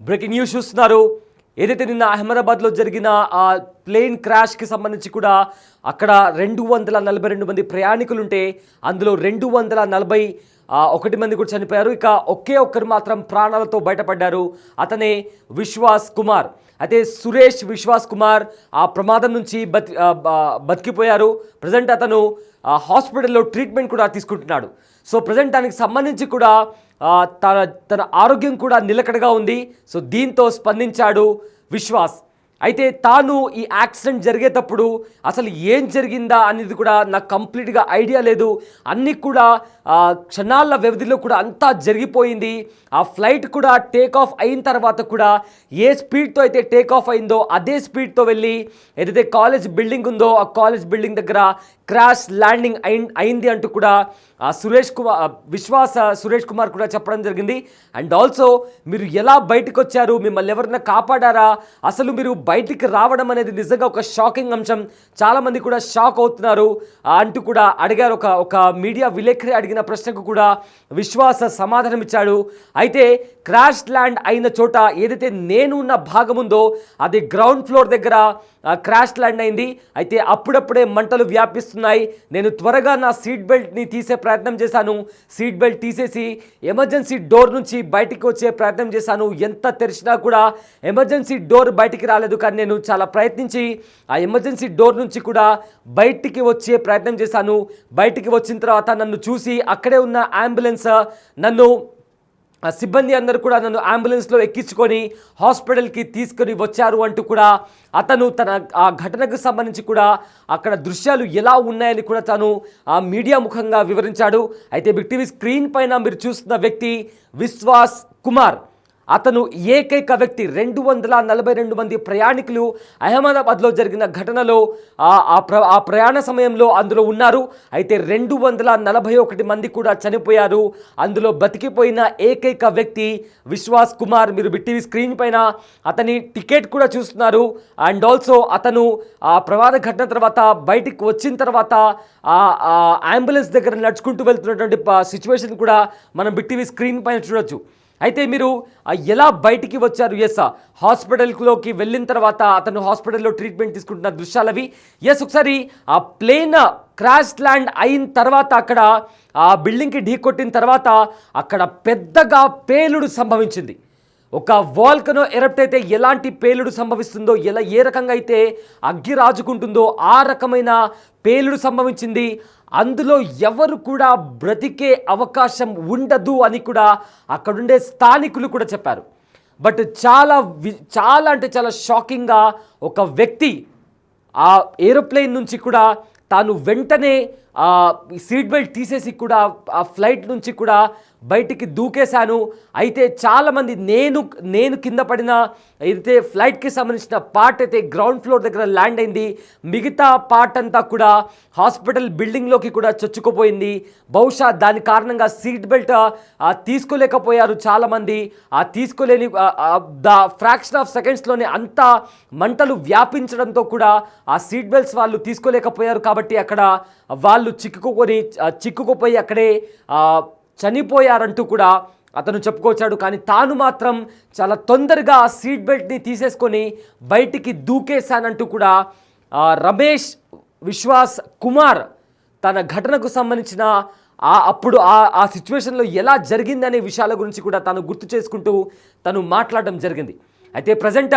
Breaking news చూస్తున్నారు. ఏదైతే నిన్న అహ్మదాబాద్లో జరిగిన ఆ ప్లేన్ క్రాష్కి సంబంధించి కూడా అక్కడ 242 మంది ప్రయాణికులు ఉంటే అందులో 241 మంది కూడా చనిపోయారు. ఇక ఒకే ఒక్కరు మాత్రం ప్రాణాలతో బయటపడ్డారు. అతనే విశ్వాస్ కుమార్. అయితే సురేష్ విశ్వాస్ కుమార్ ఆ ప్రమాదం నుంచి బతికిపోయారు. ప్రజెంట్ అతను హాస్పిటల్లో ట్రీట్మెంట్ కూడా తీసుకుంటున్నాడు. సో ప్రజెంట్ దానికి సంబంధించి కూడా తన ఆరోగ్యం కూడా నిలకడగా ఉంది. సో దీంతో స్పందించాడు విశ్వాస్. అయితే తాను ఈ యాక్సిడెంట్ జరిగేటప్పుడు అసలు ఏం జరిగిందా అనేది కూడా నాకు కంప్లీట్గా ఐడియా లేదు. అన్నీ కూడా క్షణాల వ్యవధిలో కూడా అంతా జరిగిపోయింది. ఆ ఫ్లైట్ కూడా టేక్ ఆఫ్ అయిన తర్వాత కూడా ఏ స్పీడ్తో అయితే టేక్ ఆఫ్ అయిందో అదే స్పీడ్తో వెళ్ళి ఏదైతే కాలేజ్ బిల్డింగ్ ఉందో ఆ కాలేజ్ బిల్డింగ్ దగ్గర క్రాష్ ల్యాండింగ్ అయింది అంటూ కూడా సురేష్ కుమార్ కూడా చెప్పడం జరిగింది. అండ్ ఆల్సో మీరు ఎలా బయటకు వచ్చారు, మిమ్మల్ని ఎవరైనా కాపాడారా, అసలు మీరు బయటికి రావడం అనేది నిజంగా ఒక షాకింగ్ అంశం. చాలామంది కూడా షాక్ అవుతున్నారు అంటూ కూడా అడిగారు. ఒక మీడియా విలేకరి అడిగిన ప్రశ్నకు కూడా విశ్వాస సమాధానం ఇచ్చాడు. అయితే క్రాష్ ల్యాండ్ అయిన చోట ఏదైతే నేను ఉన్న భాగం ఉందో అది గ్రౌండ్ ఫ్లోర్ దగ్గర క్రాష్ ల్యాండ్ అయింది. అయితే అప్పుడప్పుడే మంటలు వ్యాపిస్తున్నాయి. నేను త్వరగా నా సీట్ బెల్ట్ని తీసే ప్రయత్నం చేశాను. సీట్ బెల్ట్ తీసేసి ఎమర్జెన్సీ డోర్ నుంచి బయటికి వచ్చే ప్రయత్నం చేశాను. ఎంత తెరిచినా కూడా ఎమర్జెన్సీ డోర్ బయటికి రాలేదు. కానీ నేను చాలా ప్రయత్నించి ఆ ఎమర్జెన్సీ డోర్ నుంచి కూడా బయటికి వచ్చే ప్రయత్నం చేశాను. బయటికి వచ్చిన తర్వాత నన్ను చూసి అక్కడే ఉన్న అంబులెన్స్ సిబ్బంది అందరూ కూడా నన్ను అంబులెన్స్లో ఎక్కించుకొని హాస్పిటల్కి తీసుకొని వచ్చారు అంటూ కూడా అతను తన ఆ ఘటనకు సంబంధించి కూడా అక్కడ దృశ్యాలు ఎలా ఉన్నాయని కూడా తను ఆ మీడియా ముఖంగా వివరించాడు. అయితే బిగ్ టీవీ స్క్రీన్ పైన మీరు చూస్తున్న వ్యక్తి విశ్వాస్ కుమార్. అతను ఏకైక వ్యక్తి. 242 మంది ప్రయాణికులు అహ్మదాబాద్లో జరిగిన ఘటనలో ఆ ప్రయాణ సమయంలో అందులో ఉన్నారు. అయితే 241 మంది కూడా చనిపోయారు. అందులో బతికిపోయిన ఏకైక వ్యక్తి విశ్వాస్ కుమార్. మీరు బిగ్ టీవీ స్క్రీన్ పైన అతని టికెట్ కూడా చూస్తున్నారు. అండ్ ఆల్సో అతను ఆ ప్రమాద ఘటన తర్వాత బయటికి వచ్చిన తర్వాత అంబులెన్స్ దగ్గర నడుచుకుంటూ వెళ్తున్నటువంటి సిచ్యువేషన్ కూడా మనం బిగ్ టీవీ స్క్రీన్ పైన చూడొచ్చు. అయితే మీరు ఎలా బయటికి వచ్చారు? హాస్పిటల్లోకి వెళ్ళిన తర్వాత అతను హాస్పిటల్లో ట్రీట్మెంట్ తీసుకుంటున్న దృశ్యాలవి. ఒకసారి ఆ ప్లేన్ క్రాష్ ల్యాండ్ అయిన తర్వాత అక్కడ ఆ బిల్డింగ్కి ఢీ కొట్టిన తర్వాత అక్కడ పెద్దగా పేలుడు సంభవించింది. ఒక వాల్కనో ఎరప్ట్ అయితే ఎలాంటి పేలుడు సంభవిస్తుందో, ఏ రకంగా అయితే అగ్గి రాజుకుంటుందో ఆ రకమైన పేలుడు సంభవించింది. అందులో ఎవరు కూడా బ్రతికే అవకాశం ఉండదు అని కూడా అక్కడుండే స్థానికులు కూడా చెప్పారు. బట్ చాలా అంటే చాలా షాకింగ్గా ఒక వ్యక్తి ఆ ఏరోప్లేన్ నుంచి కూడా తాను వెంటనే సీట్ బెల్ట్ తీసేసి కూడా ఆ ఫ్లైట్ నుంచి కూడా బయటికి దూకేశాను. అయితే చాలామంది నేను కింద పడిన ఏదైతే ఫ్లైట్కి సంబంధించిన పార్ట్ అయితే గ్రౌండ్ ఫ్లోర్ దగ్గర ల్యాండ్ అయింది. మిగతా పార్ట్ అంతా కూడా హాస్పిటల్ బిల్డింగ్లోకి కూడా చొచ్చుకుపోయింది. బహుశా దాని కారణంగా సీట్ బెల్ట్ తీసుకోలేకపోయారు చాలామంది. తీసుకోలేని ఫ్రాక్షన్ ఆఫ్ సెకండ్స్లోనే అంతా మంటలు వ్యాపించడంతో కూడా ఆ సీట్ బెల్ట్స్ వాళ్ళు తీసుకోలేకపోయారు. కాబట్టి అక్కడ వాళ్ళు చిక్కుకుపోయి అక్కడే చనిపోయారంటూ కూడా అతను చెప్పుకొచ్చాడు. కానీ తాను మాత్రం చాలా తొందరగా సీట్ బెల్ట్ని తీసేసుకొని బయటికి దూకేశానంటూ కూడా రమేష్ విశ్వాస్ కుమార్ తన ఘటనకు సంబంధించిన అప్పుడు ఆ సిచ్యువేషన్లో ఎలా జరిగిందనే విషయాల గురించి కూడా తాను గుర్తు చేసుకుంటూ తను మాట్లాడడం జరిగింది. అయితే ప్రజెంట్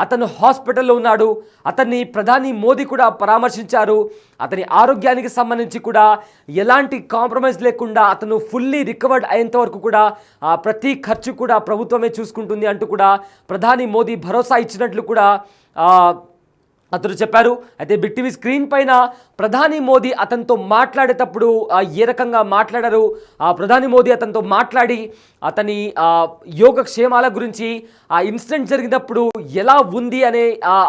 అతను హాస్పిటల్లో ఉన్నాడు. అతన్ని ప్రధాని మోదీ కూడా పరామర్శించారు. అతని ఆరోగ్యానికి సంబంధించి కూడా ఎలాంటి కాంప్రమైజ్ లేకుండా అతను ఫుల్లీ రికవర్డ్ అయ్యేంత వరకు కూడా ప్రతి ఖర్చు కూడా ప్రభుత్వమే చూసుకుంటుంది అంటూ కూడా ప్రధాని మోదీ భరోసా ఇచ్చినట్లు కూడా అతను చెప్పారు. అయితే బిగ్ టీవీ స్క్రీన్ పైన ప్రధాని మోదీ అతనితో మాట్లాడేటప్పుడు ఏ రకంగా మాట్లాడారు, ప్రధాని మోదీ అతనితో మాట్లాడి అతని యోగక్షేమాల గురించి, ఆ ఇన్సిడెంట్ జరిగినప్పుడు ఎలా ఉంది అనే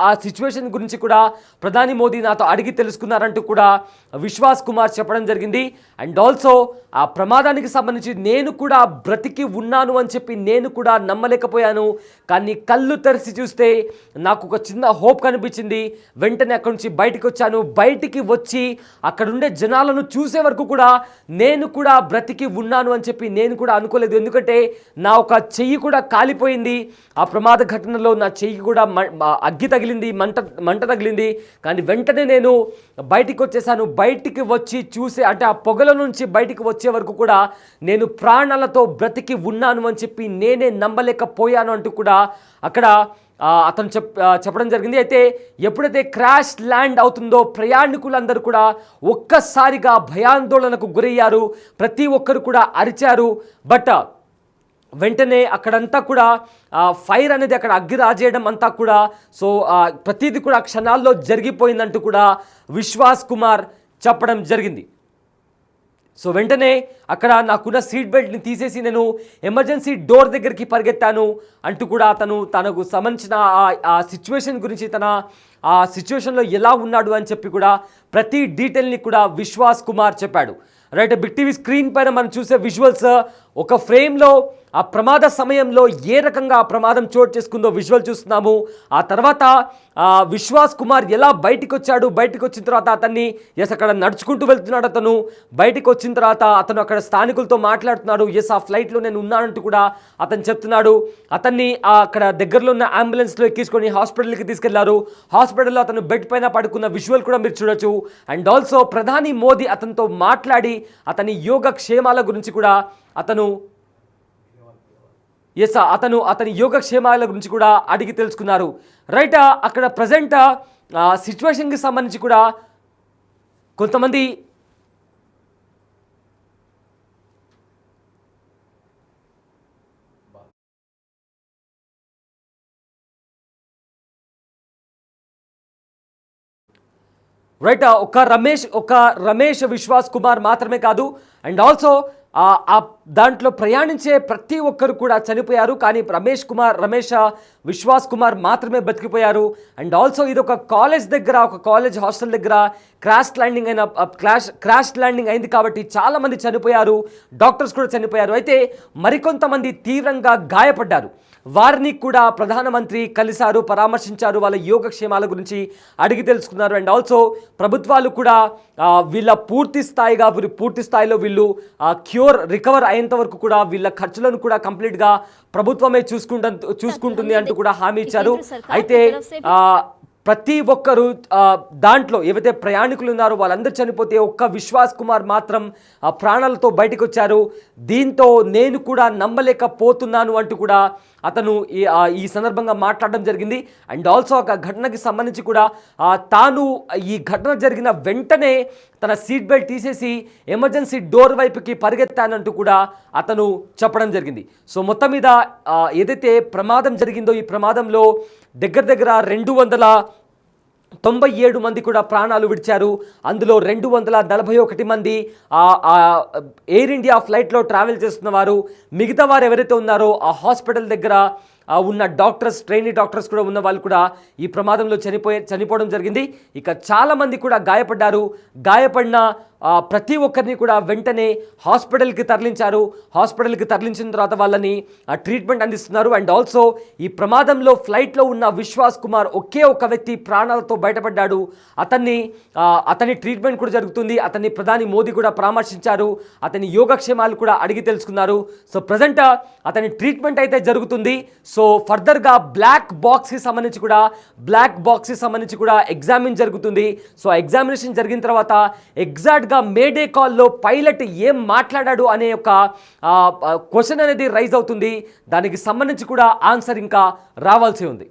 ఆ సిచ్యువేషన్ గురించి కూడా ప్రధాని మోదీ నాతో అడిగి తెలుసుకున్నారంటూ కూడా విశ్వాస్ కుమార్ చెప్పడం జరిగింది. అండ్ ఆల్సో ఆ ప్రమాదానికి సంబంధించి నేను కూడా బ్రతికి ఉన్నాను అని చెప్పి నేను కూడా నమ్మలేకపోయాను. కానీ కళ్ళు తెరిచి చూస్తే నాకు ఒక చిన్న హోప్ కనిపించింది. వెంటనే అక్కడి నుంచి బయటికి వచ్చాను. బయటికి వచ్చి అక్కడుండే జనాలను చూసే వరకు కూడా నేను కూడా బ్రతికి ఉన్నాను అని చెప్పి నేను కూడా అనుకోలేదు. ఎందుకంటే నా ఒక చెయ్యి కూడా కాలిపోయింది. ఆ ప్రమాద ఘటనలో నా చెయ్యి కూడా అగ్గి తగిలింది, మంట తగిలింది. కానీ వెంటనే నేను బయటికి వచ్చేసాను. బయటికి వచ్చి చూసే అంటే ఆ పొగల నుంచి బయటికి వచ్చే వరకు కూడా నేను ప్రాణాలతో బ్రతికి ఉన్నాను అని చెప్పి నేనే నమ్మలేకపోయాను అంటూ కూడా అక్కడ అతను చెప్పడం జరిగింది. అయితే ఎప్పుడైతే క్రాష్ ల్యాండ్ అవుతుందో ప్రయాణికులందరూ కూడా ఒక్కసారిగా భయాందోళనకు గురయ్యారు. ప్రతి ఒక్కరు కూడా అరిచారు. బట్ వెంటనే అక్కడంతా కూడా ఫైర్ అనేది అక్కడ అగ్గి రాజేయడం అంతా కూడా సో ప్రతిదీ కూడా క్షణాల్లో జరిగిపోయిందంటూ కూడా విశ్వాస్ కుమార్ చెప్పడం జరిగింది. సో వెంటనే అక్కడ నాకున్న సీట్ బెల్ట్ని తీసేసి నేను ఎమర్జెన్సీ డోర్ దగ్గరికి పరిగెత్తాను అంటూ కూడా తనకు సంబంధించిన ఆ సిచ్యువేషన్ గురించి ఆ సిచ్యువేషన్లో ఎలా ఉన్నాడు అని చెప్పి కూడా ప్రతి డీటెయిల్ని కూడా విశ్వాస్ కుమార్ చెప్పాడు. రైట్, బిగ్ టీవీ స్క్రీన్ పైన మనం చూసే విజువల్స్ ఒక ఫ్రేమ్లో ఆ ప్రమాద సమయంలో ఏ రకంగా ఆ ప్రమాదం చోటు చేసుకుందో విజువల్ చూస్తున్నాము. ఆ తర్వాత విశ్వాస్ కుమార్ ఎలా బయటికి వచ్చాడు, బయటికి వచ్చిన తర్వాత అతన్ని అక్కడ నడుచుకుంటూ వెళ్తున్నాడు. అతను బయటికి వచ్చిన తర్వాత అతను అక్కడ స్థానికులతో మాట్లాడుతున్నాడు. ఆ ఫ్లైట్లో నేను ఉన్నానంటూ కూడా అతను చెప్తున్నాడు. అతన్ని అక్కడ దగ్గరలో ఉన్న అంబులెన్స్లో ఎక్కించుకొని హాస్పిటల్కి తీసుకెళ్లారు. హాస్పిటల్లో అతను బెడ్ పైన పడుకున్న విజువల్ కూడా మీరు చూడొచ్చు. అండ్ ఆల్సో ప్రధాని మోదీ అతనితో మాట్లాడి అతని యోగక్షేమాల గురించి కూడా అతని యోగక్షేమాల గురించి కూడా అడిగి తెలుసుకున్నారు. రైట్, అక్కడ ప్రజెంట్ సిచ్యువేషన్కి సంబంధించి కూడా కొంతమంది ఒక రమేష్ విశ్వాస్ కుమార్ మాత్రమే కాదు, అండ్ ఆల్సో దాంట్లో ప్రయాణించే ప్రతి ఒక్కరు కూడా చనిపోయారు. కానీ రమేష్ విశ్వాస్ కుమార్ మాత్రమే బతికిపోయారు. అండ్ ఆల్సో ఇది ఒక కాలేజ్ హాస్టల్ దగ్గర క్రాష్ ల్యాండింగ్ అయింది కాబట్టి చాలామంది చనిపోయారు. డాక్టర్స్ కూడా చనిపోయారు. అయితే మరికొంతమంది తీవ్రంగా గాయపడ్డారు. వారిని కూడా ప్రధానమంత్రి కలిశారు, పరామర్శించారు, వాళ్ళ యోగక్షేమాల గురించి అడిగి తెలుసుకున్నారు. అండ్ ఆల్సో ప్రభుత్వాలు కూడా వీళ్ళ పూర్తి స్థాయిలో వీళ్ళు రికవర్ అయ్యేంత వరకు కూడా వీళ్ళ ఖర్చులను కూడా కంప్లీట్గా ప్రభుత్వమే చూసుకుంటుంది అంటూ కూడా హామీ ఇచ్చారు. అయితే ప్రతి ఒక్కరు దాంట్లో ఏవైతే ప్రయాణికులు ఉన్నారో వాళ్ళందరూ చనిపోతే ఒక్క విశ్వాస్ కుమార్ మాత్రం ప్రాణాలతో బయటకు వచ్చారు. దీంతో నేను కూడా నమ్మలేకపోతున్నాను అంటూ కూడా అతను ఈ సందర్భంగా మాట్లాడడం జరిగింది. అండ్ ఆల్సో ఒక ఘటనకి సంబంధించి కూడా తాను ఈ ఘటన జరిగిన వెంటనే తన సీట్ బెల్ట్ తీసేసి ఎమర్జెన్సీ డోర్ వైపుకి పరిగెత్తానంటూ కూడా అతను చెప్పడం జరిగింది. సో మొత్తం మీద ఏదైతే ప్రమాదం జరిగిందో ఈ ప్రమాదంలో దగ్గర 297 మంది కూడా ప్రాణాలు విడిచారు. అందులో 241 మంది ఎయిర్ ఇండియా ఫ్లైట్లో ట్రావెల్ చేస్తున్న వారు. మిగతా వారు ఎవరైతే ఉన్నారో ఆ హాస్పిటల్ దగ్గర ఉన్న ట్రైనీ డాక్టర్స్ కూడా ఉన్న వాళ్ళు కూడా ఈ ప్రమాదంలో చనిపోవడం జరిగింది. ఇక చాలామంది కూడా గాయపడ్డారు. గాయపడిన ప్రతి ఒక్కరిని కూడా వెంటనే హాస్పిటల్కి తరలించారు. హాస్పిటల్కి తరలించిన తర్వాత వాళ్ళని ట్రీట్మెంట్ అందిస్తున్నారు. అండ్ ఆల్సో ఈ ప్రమాదంలో ఫ్లైట్లో ఉన్న విశ్వాస్ కుమార్ ఒకే ఒక వ్యక్తి ప్రాణాలతో బయటపడ్డాడు. అతని ట్రీట్మెంట్ కూడా జరుగుతుంది. అతన్ని ప్రధాని మోదీ కూడా పరామర్శించారు. అతని యోగక్షేమాలు కూడా అడిగి తెలుసుకున్నారు. సో ప్రజెంట్ అతని ట్రీట్మెంట్ అయితే జరుగుతుంది. సో ఫర్దర్గా బ్లాక్ బాక్స్కి సంబంధించి కూడా ఎగ్జామిన్ జరుగుతుంది. సో ఎగ్జామినేషన్ జరిగిన తర్వాత ఎగ్జాక్ట్గా మేడే కాల్లో పైలట్ ఏం మాట్లాడాడు అనే ఒక క్వశ్చన్ అనేది రైజ్ అవుతుంది. దానికి సంబంధించి కూడా ఆన్సర్ ఇంకా రావాల్సి ఉంది.